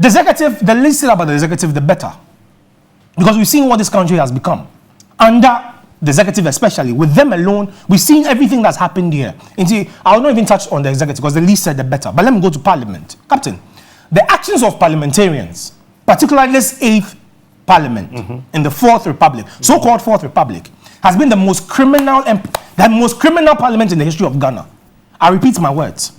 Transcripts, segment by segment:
The executive, the least said about the executive, the better. Because we've seen what this country has become. Under the executive especially, with them alone, we've seen everything that's happened here. And see, I'll not even touch on the executive because the least said the better. But let me go to Parliament. Captain, the actions of parliamentarians, particularly this 8th Parliament in the 4th Republic, so-called 4th Republic, has been the most criminal parliament in the history of Ghana. I repeat my words.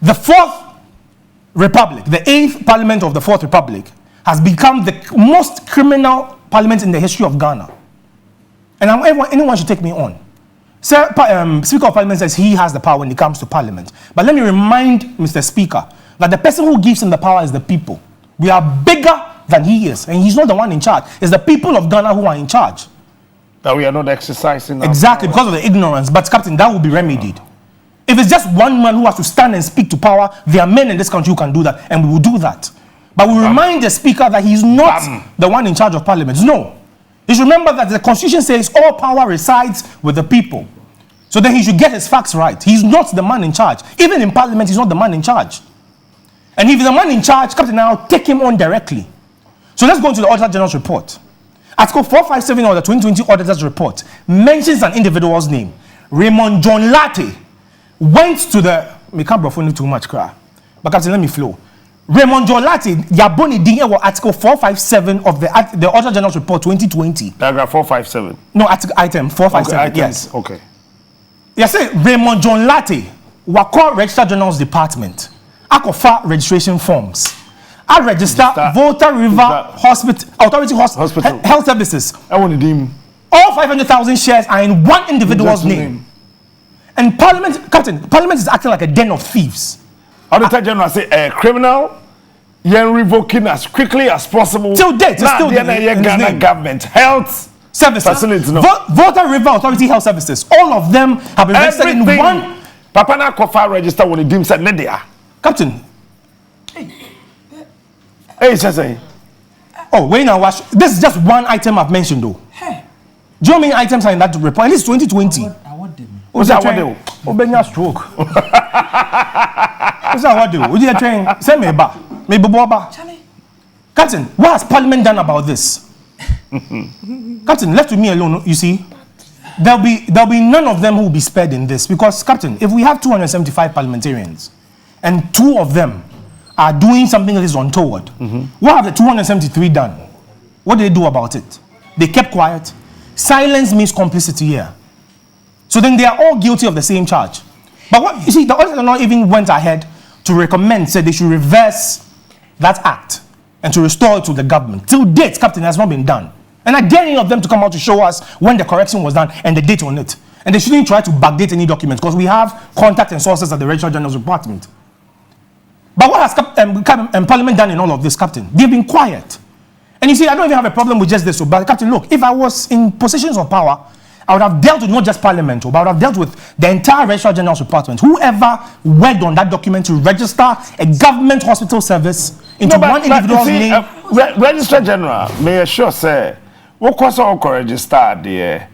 The 4th Republic, the 8th Parliament of the 4th Republic, has become the most criminal parliament in the history of Ghana. And anyone should take me on. Speaker of Parliament says he has the power when it comes to Parliament. But let me remind Mr. Speaker that the person who gives him the power is the people. We are bigger than he is, and he's not the one in charge. It's the people of Ghana who are in charge. That we are not exercising. Exactly, because of the ignorance. But Captain, that will be remedied. If it's just one man who has to stand and speak to power, there are men in this country who can do that, and we will do that. But we remind the Speaker that he's not the one in charge of Parliament. No. He should remember that the Constitution says all power resides with the people. So then he should get his facts right. He's not the man in charge. Even in Parliament, he's not the man in charge. And if he's the man in charge, Captain, I'll take him on directly. So let's go into the Auditor General's report. Article 457 of the 2020 Auditor's report mentions an individual's name. Raymond John Latte went to the... We can't brophone too much, but Captain, let me flow. Raymond John Latte, Yaboni Dinge, Article 457 of the Auditor General's report 2020. Paragraph 457. No, item 457. Okay, yes. Okay. Yes, Raymond John Latte, Wako Register General's Department. Akofa registration forms. I register Volta River Hospital Authority Hospital Health Services. I want to deem. All 500,000 shares are in one individual's name. And Parliament, Captain, Parliament is acting like a den of thieves. Auditor General say a criminal, you're revoking as quickly as possible. Till date, it's still in Ghana government health service facilities. No. Volta River Authority Health Services. All of them have been registered in one. Papa na kofa register when the dim said Nedia. Captain. Hey, say. Oh, wait now, watch. This is just one item I've mentioned, though. Hey. Do you know how many items are in that report? And this is 2020. What's that? What do? Stroke. What's that? What do? What do you train? Say me ba. Me boba. Captain, what has Parliament done about this? Captain, left with me alone. You see, there'll be none of them who will be spared in this because, Captain, if we have 275 parliamentarians and 2 of them are doing something that is untoward, what have the 273 done? What did they do about it? They kept quiet. Silence means complicity here. So then they are all guilty of the same charge. But what you see, the Auditor General even went ahead to recommend, said they should reverse that act and to restore it to the government. Till date, Captain, has not been done. And I dare any of them to come out to show us when the correction was done and the date on it. And they shouldn't try to backdate any documents because we have contact and sources at the Registrar General's Department. But what has Parliament done in all of this, Captain? They've been quiet. And you see, I don't even have a problem with just this. But Captain, look, if I was in positions of power, I would have dealt with not just Parliament, but I would have dealt with the entire Registrar General's Department. Whoever worked on that document to register a government hospital service into one individual's name. Registrar General, may I sure say, what was all registered there?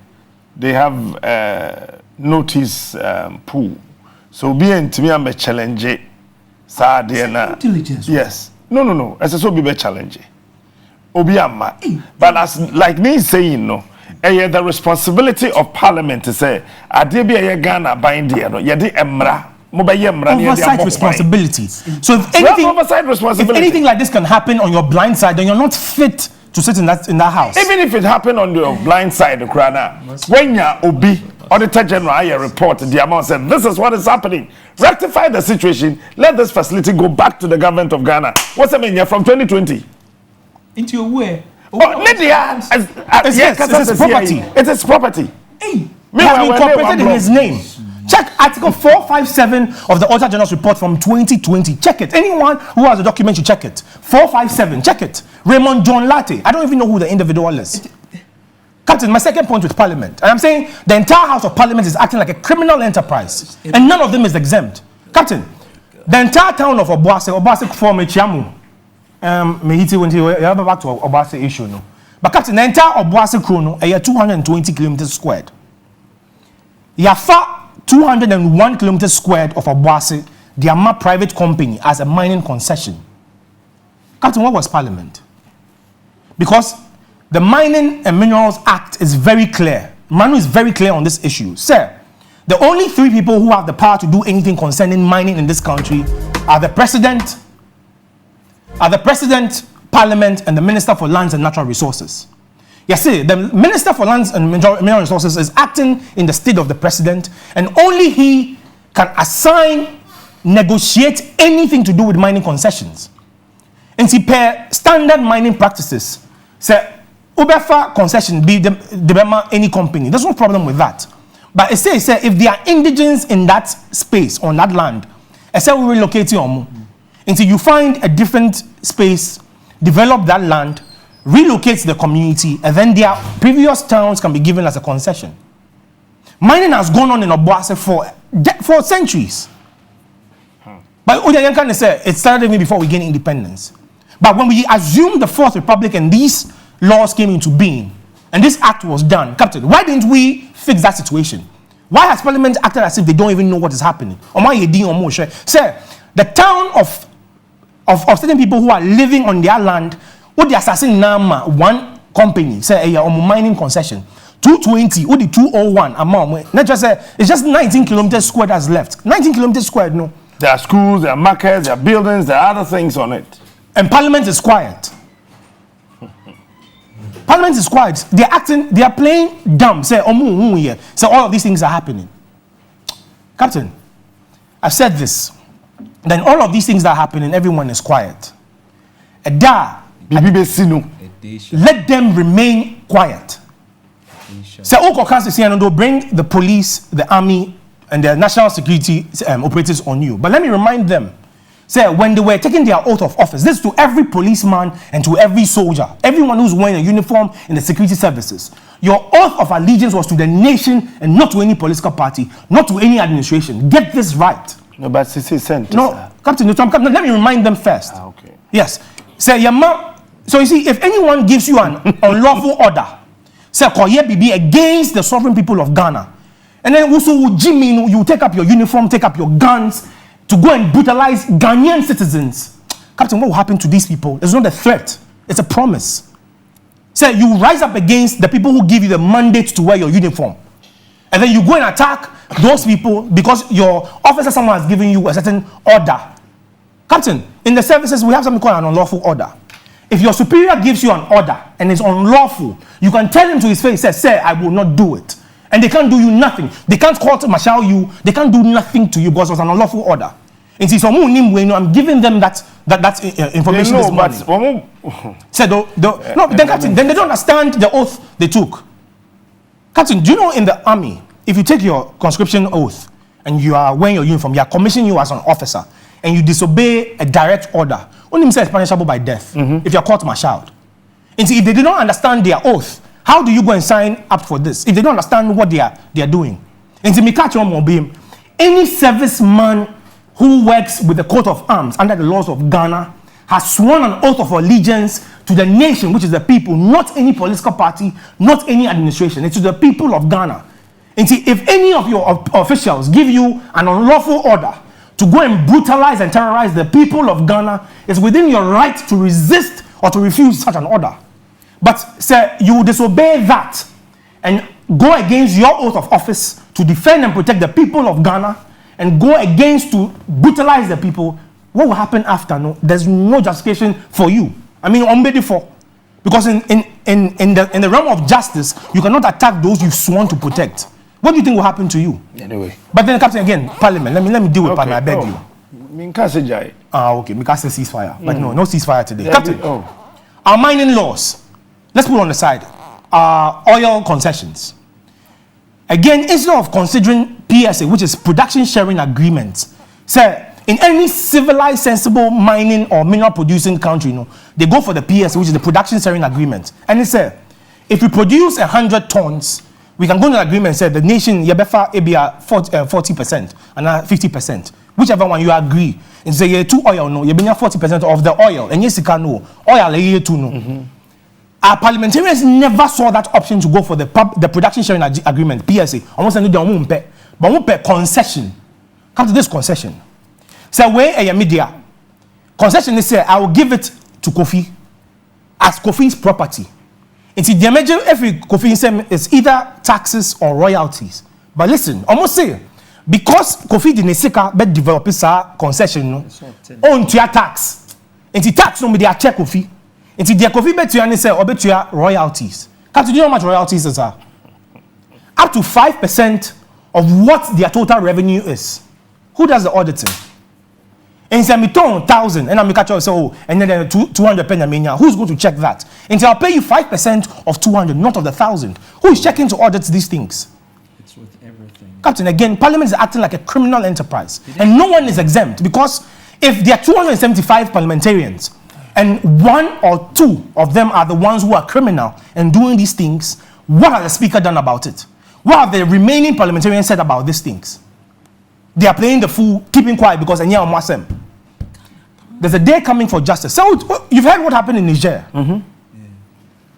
They have notice pool. So being to me, I'm a challenge. Intelligence. Yes. No. As a be challenge. Obiama. But as like me saying no. The responsibility of Parliament to say, "Adebia Ghana bind here, no, yedi emra, oversight responsibility." So if anything like this can happen on your blind side, then you're not fit to sit in that house. Even if it happened on your blind side, when you're Obi, Auditor General, your report, the amount said, "This is what is happening. Rectify the situation. Let this facility go back to the government of Ghana." What's the mean? From 2020 into your way. It's his property. It is property. It has been incorporated in his name. Check Article 457 of the Auditor General's report from 2020. Check it. Anyone who has a document, you check it. 457. Check it. Raymond John Latte. I don't even know who the individual is. Captain, my second point with Parliament. And I'm saying the entire House of Parliament is acting like a criminal enterprise. And none of them is exempt. Captain, the entire town of Obuasi form a Chiamu. Mehiti went here, back to Obuasi issue, no. But Captain, the entire Obuasi Chrono, 220 kilometers squared. Yafa 201 kilometers squared of Obuasi, they are my private company as a mining concession. Captain, what was Parliament? Because the Mining and Minerals Act is very clear. Manu is very clear on this issue. Sir, the only 3 people who have the power to do anything concerning mining in this country are the President, Parliament, and the Minister for Lands and Natural Resources. Yes, see, the Minister for Lands and Mineral Resources is acting in the state of the President, and only he can assign, negotiate anything to do with mining concessions. And see, per standard mining practices, say, Ubefa concession be the any company. There's no problem with that. But it says, if there are indigents in that space, on that land, it says we relocate you until you find a different space, develop that land, relocate the community, and then their previous towns can be given as a concession. Mining has gone on in Obuasi for centuries. But Ojayankan say it started even before we gained independence. But when we assumed the Fourth Republic and these laws came into being, and this act was done, Captain, why didn't we fix that situation? Why has Parliament acted as if they don't even know what is happening? Sir, the town of certain people who are living on their what the assassin Nama, one company, say a mining concession, 220, what the 201 amount. Not just say it's just 19 kilometers squared that's left. 19 kilometers squared, no. There are schools, there are markets, there are buildings, there are other things on it. And Parliament is quiet. Parliament is quiet. They are playing dumb. Say, so all of these things are happening. Captain, I've said this. Then all of these things that are happening, everyone is quiet. Let them remain quiet. Say, they'll bring the police, the army, and the national security operatives on you. But let me remind them. Say, when they were taking their oath of office, this is to every policeman and to every soldier, everyone who's wearing a uniform in the security services. Your oath of allegiance was to the nation and not to any political party, not to any administration. Get this right. No, but CC sent. No, Captain, let me remind them first. Okay. Yes. Say, so you see, if anyone gives you an unlawful order, say, be against the sovereign people of Ghana, and then also you take up your uniform, take up your guns, to go and brutalize Ghanaian citizens. Captain, what will happen to these people? It's not a threat. It's a promise. Say, you rise up against the people who give you the mandate to wear your uniform. And then you go and attack those people because your officer, someone has given you a certain order. Captain, in the services, we have something called an unlawful order. If your superior gives you an order and it's unlawful, you can tell him to his face, say, I will not do it. And they can't do you nothing. They can't court-martial you. They can't do nothing to you because it was an unlawful order. And see, I'm giving them that information this morning. Captain, then they don't understand the oath they took. Captain, do you know in the army, if you take your conscription oath and you are wearing your uniform, you are commissioning you as an officer, and you disobey a direct order, only is punishable by death if you are court-martialed. And see, if they did not understand their oath, how do you go and sign up for this if they don't understand what they are doing? And to me, catch on mobile, any serviceman who works with the coat of arms under the laws of Ghana has sworn an oath of allegiance to the nation, which is the people, not any political party, not any administration. It's to the people of Ghana. And see, if any of your officials give you an unlawful order to go and brutalize and terrorize the people of Ghana, it's within your right to resist or to refuse such an order. But, sir, you will disobey that and go against your oath of office to defend and protect the people of Ghana and go against to brutalize the people. What will happen after? No, there's no justification for you. I mean, because in the realm of justice, you cannot attack those you've sworn to protect. What do you think will happen to you? Anyway. But then, Captain, again, Parliament. Let me deal with Parliament. I beg you. Okay. Because ceasefire. But no ceasefire today. Yeah, Captain, our mining laws. Let's put on the side oil concessions. Again, instead of considering PSA, which is production sharing agreements, say in any civilized, sensible mining or mineral producing country, they go for the PSA, which is the production sharing agreement. And it says, if we produce 100 tons, we can go into an agreement and say the nation yabefa ebia 40% and 50%, whichever one you agree. And say you two oil no, you bring 40% of the oil, and yes you can no oil you too no. Our parliamentarians never saw that option to go for the production sharing agreement, PSA. Almost any day, but we pay concession. Come to this concession. So where a media concession is say I will give it to Kofi as Kofi's property. It's the major every Kofi is either taxes or royalties. But listen, almost say because Kofi the Nesika bet developers concession no own to your tax. It's tax no be their check Kofi. It's the Kofi bet to your say or bet to your royalties. Can't you know how much royalties are? Up to 5% of what their total revenue is. Who does the auditing? And say me 1,000 and I'm catch you say oh and then 200 penny. Who's going to check that? And I'll pay you 5% of 200, not of the 1,000. Who is checking to audit these things? It's with everything. Captain, again, Parliament is acting like a criminal enterprise, and no one is exempt because if there are 275 parliamentarians and 1 or 2 of them are the ones who are criminal and doing these things, what has the speaker done about it? What have the remaining parliamentarians said about these things? They are playing the fool, keeping quiet because there's a day coming for justice. So you've heard what happened in Niger.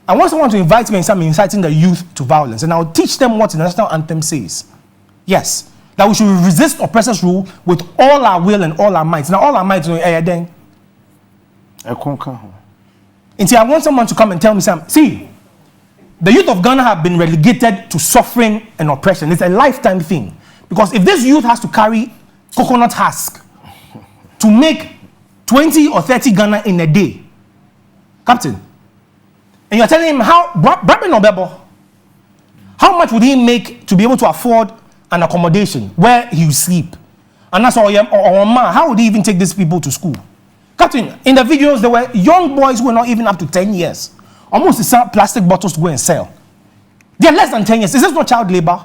I want someone to invite me and start inciting the youth to violence, and I'll teach them what the national anthem says. Yes, that we should resist oppressors' rule with all our will and all our might. Now, all our might, then. And see, I want someone to come and tell me something. See, the youth of Ghana have been relegated to suffering and oppression. It's a lifetime thing. Because if this youth has to carry coconut husk to make 20 or 30 Ghana in a day, Captain, and you're telling him how much would he make to be able to afford an accommodation where he will sleep? And that's all. How would he even take these people to school? Captain, in the videos, there were young boys who were not even up to 10 years. Almost to sell plastic bottles to go and sell. They're less than 10 years. Is this not child labor?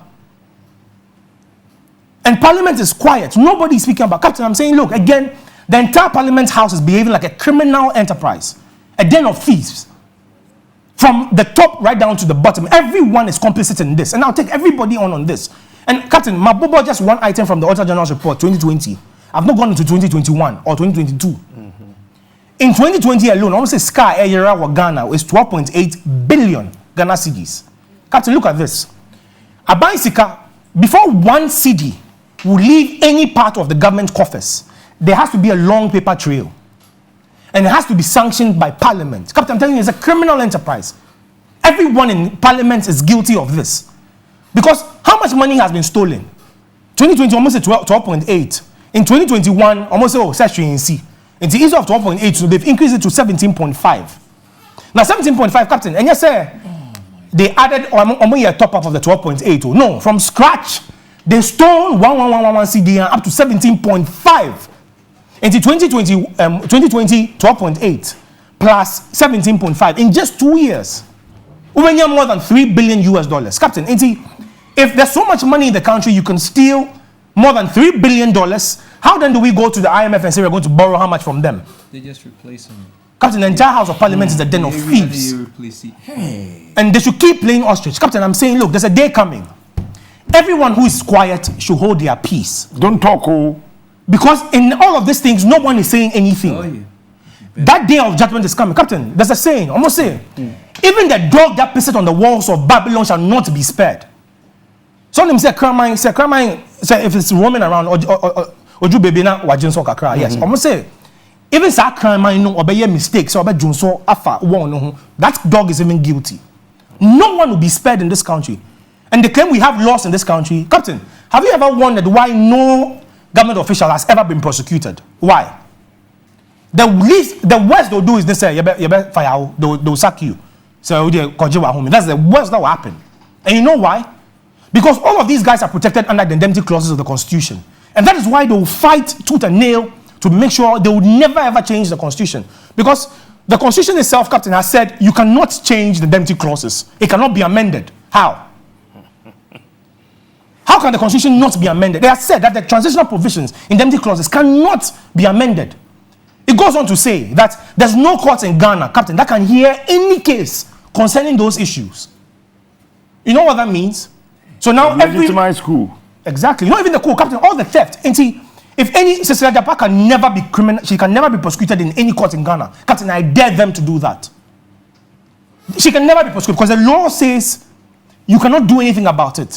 And Parliament is quiet. Nobody is speaking about. Captain, I'm saying, look, again, the entire Parliament House is behaving like a criminal enterprise. A den of thieves. From the top right down to the bottom. Everyone is complicit in this. And I'll take everybody on this. And Captain, Mabobo, just one item from the Auditor General's report, 2020. I've not gone into 2021 or 2022. In 2020 alone, almost a Sky Area or Ghana is 12.8 billion Ghana cedis. Captain, look at this. A bicycle, before one cedi will leave any part of the government coffers, there has to be a long paper trail. And it has to be sanctioned by Parliament. Captain, I'm telling you, it's a criminal enterprise. Everyone in Parliament is guilty of this. Because how much money has been stolen? 2020, almost 12.8. In 2021, almost session C. In the issue of 12.8, so they've increased it to 17.5. Now, 17.5, Captain, and yes, sir, they added a top up of the 12.8. No, from scratch, they stole 1111 CD up to 17.5. Into 2020, 12.8 plus 17.5 in just 2 years. We went more than $3 billion US. Captain, if there's so much money in the country, you can steal more than $3 billion. How then do we go to the IMF and say we're going to borrow how much from them? They just replace them. Captain, the entire House of Parliament is a den of thieves. And they should keep playing ostrich. Captain, I'm saying, look, there's a day coming. Everyone who is quiet should hold their peace. Don't talk, oh. Because in all of these things, no one is saying anything. That day of judgment is coming. Captain, there's a saying, almost saying, even the dog that pisses on the walls of Babylon shall not be spared. Some of them say, if it's roaming around, Oju baby na wajin so kakra. Yes, almost say, even sa crime no obey mistakes, so obey junso afa one. That dog is even guilty. No one will be spared in this country. And they claim we have laws in this country. Captain, have you ever wondered why no government official has ever been prosecuted? Why? The worst they'll do is they say, you better fire, they'll sack you. So that's the worst that will happen. And you know why? Because all of these guys are protected under the indemnity clauses of the Constitution. And that is why they will fight tooth and nail to make sure they will never ever change the Constitution. Because the Constitution itself, Captain, has said you cannot change the indemnity clauses. It cannot be amended. How? How can the Constitution not be amended? They have said that the transitional provisions, indemnity clauses, cannot be amended. It goes on to say that there's no court in Ghana, Captain, that can hear any case concerning those issues. You know what that means? So now legitimized coup. Exactly. Not even the coup, Captain, all the theft. And see, if any Cecilia Japa can never be criminal, she can never be prosecuted in any court in Ghana. Captain, I dare them to do that. She can never be prosecuted because the law says you cannot do anything about it.